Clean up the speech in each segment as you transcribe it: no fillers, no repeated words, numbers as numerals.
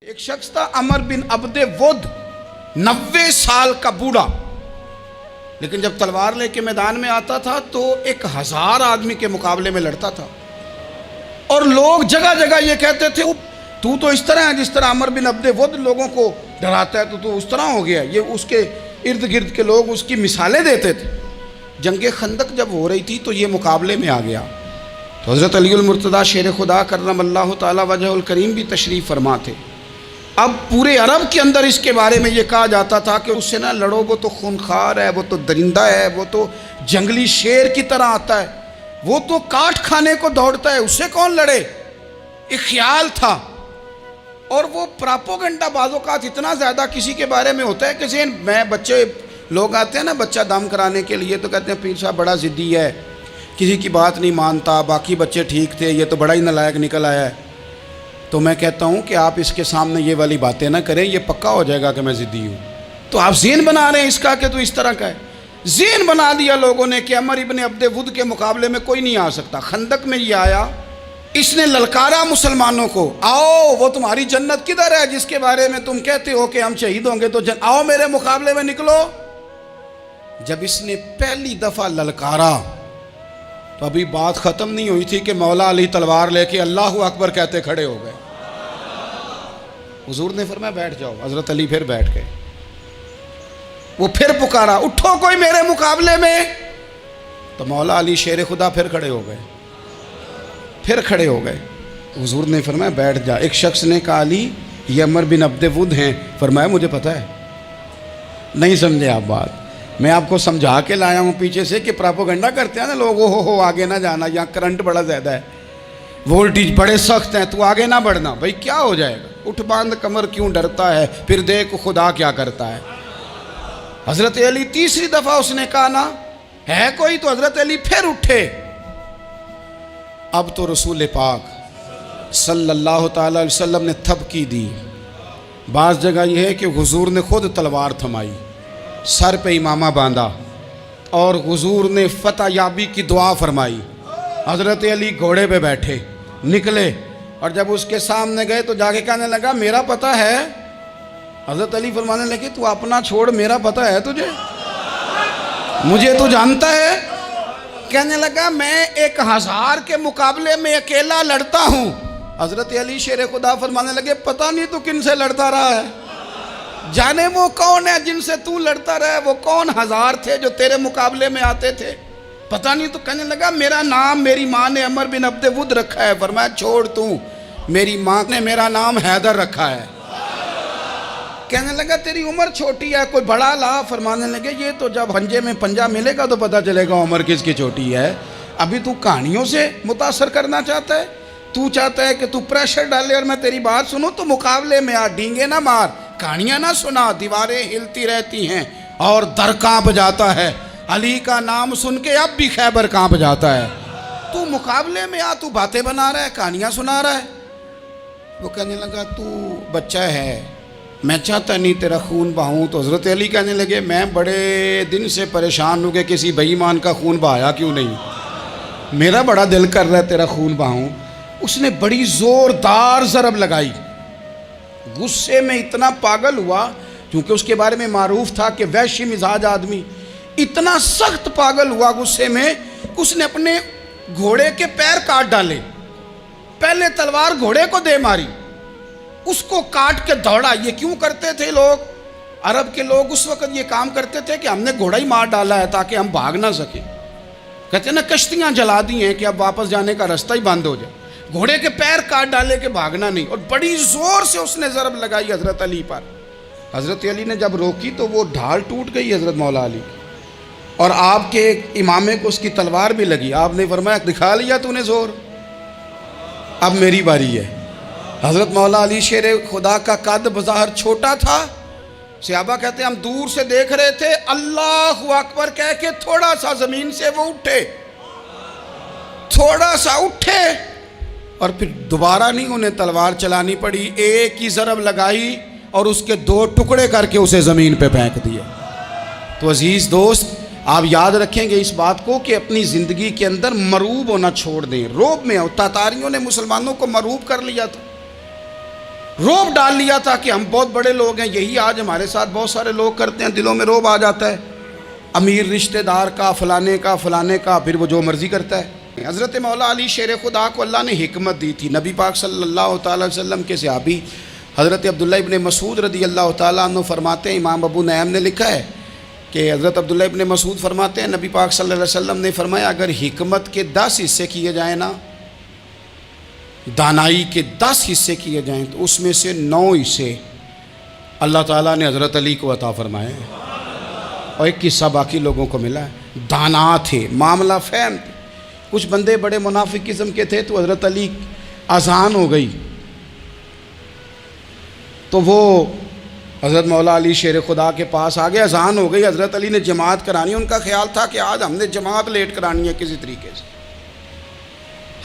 ایک شخص تھا عمر بن عبد ود، 90 سال کا بوڑھا، لیکن جب تلوار لے کے میدان میں آتا تھا تو 1000 آدمی کے مقابلے میں لڑتا تھا، اور لوگ جگہ جگہ یہ کہتے تھے تو اس طرح ہے جس طرح عمر بن عبد ود لوگوں کو ڈراتا ہے، تو اس طرح ہو گیا۔ یہ اس کے ارد گرد کے لوگ اس کی مثالیں دیتے تھے۔ جنگ خندق جب ہو رہی تھی تو یہ مقابلے میں آ گیا، تو حضرت علی المرتضیٰ شیر خدا کرم اللہ تعالی وجہ الکریم بھی تشریف فرما تھے۔ اب پورے عرب کے اندر اس کے بارے میں یہ کہا جاتا تھا کہ اس سے نہ لڑو، وہ تو خونخوار ہے، وہ تو درندہ ہے، وہ تو جنگلی شیر کی طرح آتا ہے، وہ تو کاٹ کھانے کو دوڑتا ہے، اس سے کون لڑے۔ ایک خیال تھا، اور وہ پراپوگنڈا بعض اوقات اتنا زیادہ کسی کے بارے میں ہوتا ہے کہ ذہن میں بچے لوگ آتے ہیں نا بچہ دم کرانے کے لیے، تو کہتے ہیں پیر صاحب بڑا ضدی ہے، کسی کی بات نہیں مانتا، باقی بچے ٹھیک تھے، یہ تو بڑا ہی نالائق نکل آیا ہے۔ تو میں کہتا ہوں کہ آپ اس کے سامنے یہ والی باتیں نہ کریں، یہ پکا ہو جائے گا کہ میں ضدی ہوں۔ تو آپ ذہن بنا رہے ہیں اس کا کہ تو اس طرح کا ہے۔ ذہن بنا دیا لوگوں نے کہ عمر ابن عبد ود کے مقابلے میں کوئی نہیں آ سکتا۔ خندق میں یہ آیا، اس نے للکارا مسلمانوں کو، آؤ وہ تمہاری جنت کدھر ہے جس کے بارے میں تم کہتے ہو کہ ہم شہید ہوں گے، تو آؤ میرے مقابلے میں نکلو۔ جب اس نے پہلی دفعہ للکارا تو ابھی بات ختم نہیں ہوئی تھی کہ مولا علی تلوار لے کے اللہ اکبر کہتے کھڑے ہو گئے۔ حضور نے فرمایا بیٹھ جاؤ، حضرت علی پھر بیٹھ گئے۔ وہ پھر پکارا اٹھو کوئی میرے مقابلے میں، تو مولا علی شیر خدا پھر کھڑے ہو گئے، پھر کھڑے ہو گئے۔ حضور نے فرمایا بیٹھ جا۔ ایک شخص نے کہا علی یہ عمر بن عبد ود ہیں، فرمایا مجھے پتہ ہے۔ نہیں سمجھے آپ بات، میں آپ کو سمجھا کے لایا ہوں پیچھے سے کہ پراپوگنڈا کرتے ہیں نا لوگ، ہو آگے نہ جانا، یہاں کرنٹ بڑا زیادہ ہے، وولٹیج بڑے سخت ہیں، تو آگے نہ بڑھنا۔ بھائی کیا ہو جائے گا، اٹھ باندھ کمر کیوں ڈرتا ہے، پھر دیکھ خدا کیا کرتا ہے۔ حضرت علی تیسری دفعہ اس نے کہا نا ہے کوئی، تو حضرت علی پھر اٹھے۔ اب تو رسول پاک صلی اللہ تعالی علیہ وسلم نے تھپکی دی۔ بعض جگہ یہ ہے کہ حضور نے خود تلوار تھمائی، سر پہ امامہ باندھا، اور حضور نے فتح یابی کی دعا فرمائی۔ حضرت علی گھوڑے پہ بیٹھے نکلے، اور جب اس کے سامنے گئے تو جا کے کہنے لگا میرا پتہ ہے۔ حضرت علی فرمانے لگے تو اپنا چھوڑ، میرا پتہ ہے تجھے، مجھے تو جانتا ہے۔ کہنے لگا میں 1000 کے مقابلے میں اکیلا لڑتا ہوں۔ حضرت علی شیر خدا فرمانے لگے پتہ نہیں تو کن سے لڑتا رہا ہے، جانے وہ کون ہے جن سے تو لڑتا رہا ہے، وہ کون 1000 تھے جو تیرے مقابلے میں آتے تھے، پتہ نہیں۔ تو کہنے لگا میرا نام میری ماں نے عمر بن عبد ود رکھا ہے۔ فرمایا چھوڑ تو، میری ماں نے میرا نام حیدر رکھا ہے۔ کہنے لگا تیری عمر چھوٹی ہے، کوئی بڑا لا۔ فرمانے لگے یہ تو جب پنجے میں پنجہ ملے گا تو پتہ چلے گا عمر کس کی چھوٹی ہے، ابھی تو کہانیوں سے متاثر کرنا چاہتا ہے، تو چاہتا ہے کہ تو پریشر ڈالے اور میں تیری بات سنوں، تو مقابلے میں آ، ڈینگے نہ مار، کہانیاں نہ سنا، دیواریں ہلتی رہتی ہیں اور در کانپ جاتا ہے۔ علی کا نام سن کے اب بھی خیبر کانپ جاتا ہے، تو مقابلے میں آ، تو باتیں بنا رہا ہے، کہانیاں سنا رہا ہے۔ وہ کہنے لگا تو بچہ ہے، میں چاہتا نہیں تیرا خون بہاؤں۔ تو حضرت علی کہنے لگے میں بڑے دن سے پریشان ہوں کہ کسی بے ایمان کا خون بہایا کیوں نہیں، میرا بڑا دل کر رہا ہے تیرا خون بہاؤں۔ اس نے بڑی زوردار ضرب لگائی، غصے میں اتنا پاگل ہوا، کیونکہ اس کے بارے میں معروف تھا کہ وحشی مزاج آدمی، اتنا سخت پاگل ہوا غصے میں، اس نے اپنے گھوڑے کے پیر کاٹ ڈالے، پہلے تلوار گھوڑے کو دے ماری، اس کو کاٹ کے دوڑا۔ یہ کیوں کرتے تھے لوگ، عرب کے لوگ اس وقت یہ کام کرتے تھے کہ ہم نے گھوڑا ہی مار ڈالا ہے تاکہ ہم بھاگ نہ سکیں۔ کہتے ہیں نا کشتیاں جلا دی ہیں کہ اب واپس جانے کا راستہ ہی بند ہو جائے، گھوڑے کے پیر کاٹ ڈالے کہ بھاگنا نہیں، اور بڑی زور سے اس نے ضرب لگائی حضرت علی پر۔ حضرت علی نے جب روکی تو وہ ڈھال ٹوٹ گئی حضرت مولا علی، اور آپ کے امامے کو اس کی تلوار بھی لگی۔ آپ نے فرمایا دکھا لیا تو نے زور، اب میری باری ہے۔ حضرت مولا علی شیر خدا کا قد بظاہر چھوٹا تھا، صحابہ کہتے ہیں ہم دور سے دیکھ رہے تھے، اللہ اکبر کہہ کے تھوڑا سا زمین سے وہ اٹھے، تھوڑا سا اٹھے، اور پھر دوبارہ نہیں انہیں تلوار چلانی پڑی، ایک ہی ضرب لگائی اور اس کے 2 ٹکڑے کر کے اسے زمین پہ پھینک دیا۔ تو عزیز دوست آپ یاد رکھیں گے اس بات کو کہ اپنی زندگی کے اندر مروب ہونا چھوڑ دیں۔ روب میں تاتاریوں نے مسلمانوں کو مروب کر لیا تھا، روب ڈال لیا تھا کہ ہم بہت بڑے لوگ ہیں. یہی آج ہمارے ساتھ بہت سارے لوگ کرتے ہیں. دلوں میں روب آ جاتا ہے امیر رشتہ دار کا، فلانے کا، پھر وہ جو مرضی کرتا ہے. حضرت مولا علی شیر خدا کو اللہ نے حکمت دی تھی. نبی پاک صلی اللہ تعالیٰ علیہ وسلم کے صحابی حضرت عبداللہ ابن مسعود رضی اللہ تعالیٰ عنہ فرماتے ہیں، امام ابو نعیم نے لکھا ہے کہ حضرت عبداللہ ابن مسعود فرماتے ہیں نبی پاک صلی اللہ علیہ وسلم نے فرمایا اگر حکمت کے 10 حصے کیے جائیں نا، دانائی کے 10 حصے کیے جائیں تو اس میں سے 9 حصے اللہ تعالیٰ نے حضرت علی کو عطا فرمائے ہیں، اور ایک قصہ باقی لوگوں کو ملا ہے. دانا تھے، معاملہ فہم تھے. کچھ بندے بڑے منافق قسم کے تھے تو حضرت علی اذان ہو گئی تو وہ حضرت مولا علی شیر خدا کے پاس آ گئے. اذان ہو گئی، حضرت علی نے جماعت کرانی. ان کا خیال تھا کہ آج ہم نے جماعت لیٹ کرانی ہے کسی طریقے سے.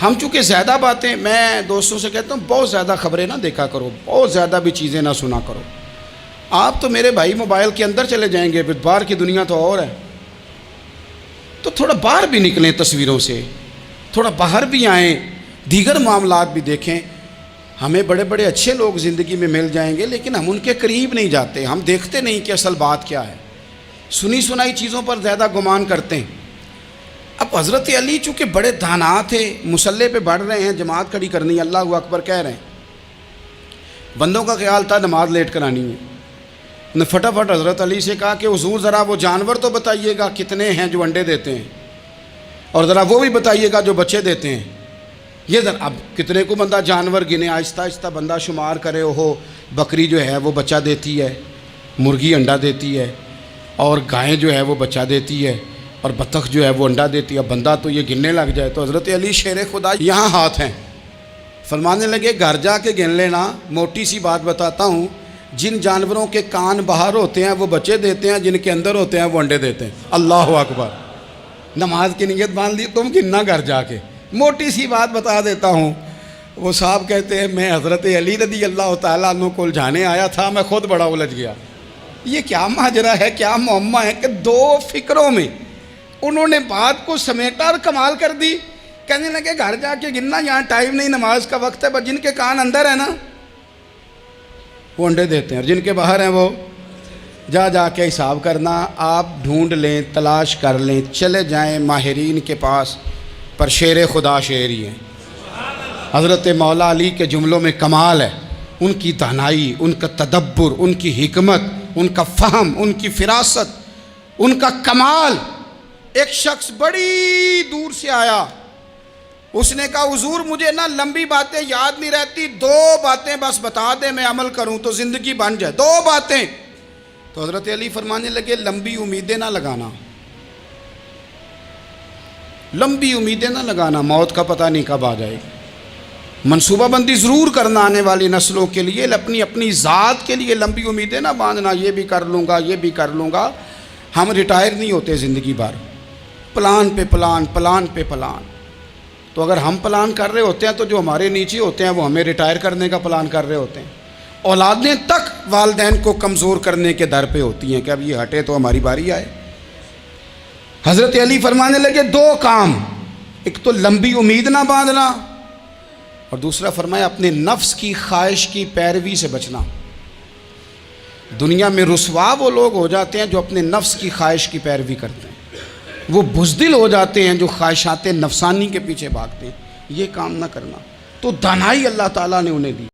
ہم چونکہ زیادہ باتیں، میں دوستوں سے کہتا ہوں بہت زیادہ خبریں نہ دیکھا کرو، بہت زیادہ بھی چیزیں نہ سنا کرو. آپ تو میرے بھائی موبائل کے اندر چلے جائیں گے، پھر باہر کی دنیا تو اور ہے. تو تھوڑا باہر بھی نکلیں تصویروں سے، تھوڑا باہر بھی آئیں، دیگر معاملات بھی دیکھیں. ہمیں بڑے بڑے اچھے لوگ زندگی میں مل جائیں گے لیکن ہم ان کے قریب نہیں جاتے. ہم دیکھتے نہیں کہ اصل بات کیا ہے، سنی سنائی چیزوں پر زیادہ گمان کرتے ہیں. اب حضرت علی چونکہ بڑے دانا تھے، مصلے پہ بڑھ رہے ہیں، جماعت کھڑی کرنی ہے، اللہ اکبر کہہ رہے ہیں. بندوں کا خیال تھا نماز لیٹ کرانی ہے. انہوں نے فٹافٹ حضرت علی سے کہا کہ حضور ذرا وہ جانور تو بتائیے گا کتنے ہیں جو انڈے دیتے ہیں، اور ذرا وہ بھی بتائیے گا جو بچے دیتے ہیں. یہ ذرا اب کتنے کو بندہ جانور گنے، آہستہ آہستہ بندہ شمار کرے. وہ بکری جو ہے وہ بچہ دیتی ہے، مرغی انڈا دیتی ہے، اور گائیں جو ہے وہ بچہ دیتی ہے، اور بطخ جو ہے وہ انڈا دیتی ہے. بندہ تو یہ گننے لگ جائے. تو حضرت علی شیر خدا یہاں ہاتھ ہیں، فرمانے لگے گھر جا کے گن لینا. موٹی سی بات بتاتا ہوں، جن جانوروں کے کان باہر ہوتے ہیں وہ بچے دیتے ہیں، جن کے اندر ہوتے ہیں وہ انڈے دیتے ہیں. اللہ اکبر. نماز کی نیت باندھ لی، تم گننا گھر جا کے. موٹی سی بات بتا دیتا ہوں. وہ صاحب کہتے ہیں میں حضرت علی رضی اللہ تعالیٰ عنہ کو الجھانے آیا تھا، میں خود بڑا الجھ گیا. یہ کیا ماجرا ہے، کیا معمہ ہے کہ 2 فکروں میں انہوں نے بات کو سمیٹا اور کمال کر دی. کہنے لگے گھر جا کے گننا، یہاں ٹائم نہیں، نماز کا وقت ہے. بس جن کے کان اندر ہے نا وہ انڈے دیتے ہیں، اور جن کے باہر ہیں وہ جا کے حساب کرنا. آپ ڈھونڈ لیں، تلاش کر لیں، چلے جائیں ماہرین کے پاس، پر شیر خدا شیر ہی ہیں. حضرت مولا علی کے جملوں میں کمال ہے. ان کی دانائی، ان کا تدبر، ان کی حکمت، ان کا فہم، ان کی فراست، ان کا کمال. ایک شخص بڑی دور سے آیا، اس نے کہا حضور مجھے نا لمبی باتیں یاد نہیں رہتی، 2 باتیں بس بتا دیں میں عمل کروں تو زندگی بن جائے. 2 باتیں. تو حضرت علی فرمانے لگے لمبی امیدیں نہ لگانا، لمبی امیدیں نہ لگانا، موت کا پتہ نہیں کب آ جائے گی. منصوبہ بندی ضرور کرنا آنے والی نسلوں کے لیے، اپنی ذات کے لیے لمبی امیدیں نہ باندھنا، یہ بھی کر لوں گا، یہ بھی کر لوں گا. ہم ریٹائر نہیں ہوتے زندگی بھر، پلان پہ پلان، پلان پہ پلان. تو اگر ہم پلان کر رہے ہوتے ہیں تو جو ہمارے نیچے ہوتے ہیں وہ ہمیں ریٹائر کرنے کا پلان کر رہے ہوتے ہیں. اولادیں تک والدین کو کمزور کرنے کے در پہ ہوتی ہیں کہ اب یہ ہٹے تو ہماری باری آئے. حضرت علی فرمانے لگے 2 کام، ایک تو لمبی امید نہ باندھنا، اور دوسرا فرمایا اپنے نفس کی خواہش کی پیروی سے بچنا. دنیا میں رسوا وہ لوگ ہو جاتے ہیں جو اپنے نفس کی خواہش کی پیروی کرتے ہیں، وہ بزدل ہو جاتے ہیں جو خواہشات نفسانی کے پیچھے بھاگتے ہیں. یہ کام نہ کرنا. تو دانائی اللہ تعالیٰ نے انہیں دی.